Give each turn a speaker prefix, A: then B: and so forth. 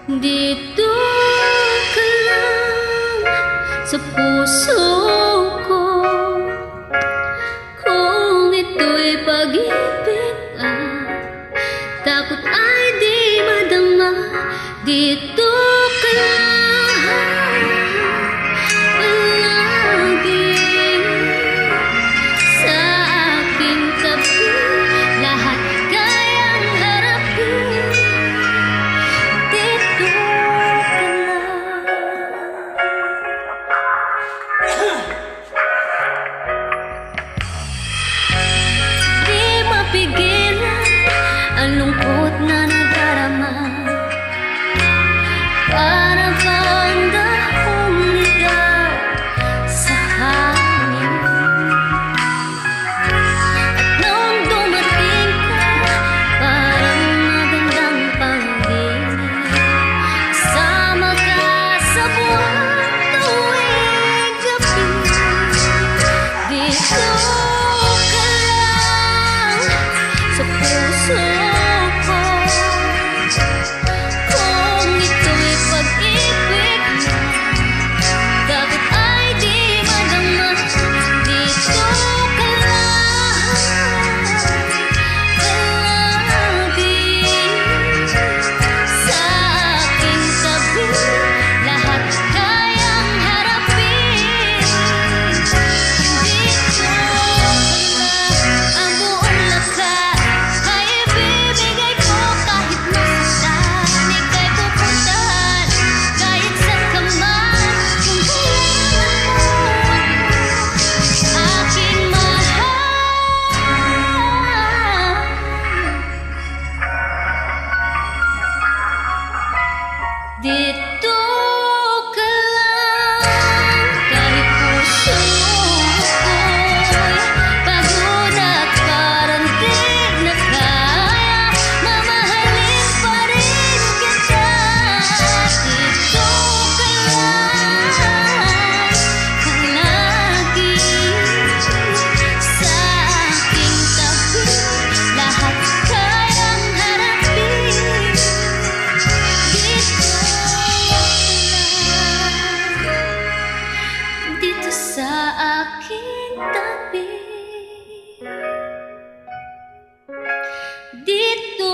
A: Dito ka lang sa puso ko. Kung ito'y pag-ibig takot ay di madama. Dito ka lang palagi sa aking tabi. Lahat kayang harapin. Dito ka lang. Di mapigilan ang lungkot na nadarama. Para bang dahong ligaw sa hangin. At nung dumating ka, parang magandang panaginip. Kasama ka sa buwan tuwing gabi. Dito ka lang sa puso ko. Kung ito'y pag-ibig dapat ay di madama. Dito ka lang palagi sa aking tabi. Lahat kayang harapin. Dito ka lang. Ang buong lakas ay ibibigay ko. Kahit masaktan, ika'y pupuntahan. Kahit saan ka man, kung kailangan mo aking mahal. Dito ka lang. Kahit puso ko'y pagod at parang di na kaya, mamahalin pa rin kita. Dito ka lang palagi sa aking tabi. Lahat kayang harapin. Dito sa aking tabi. Dito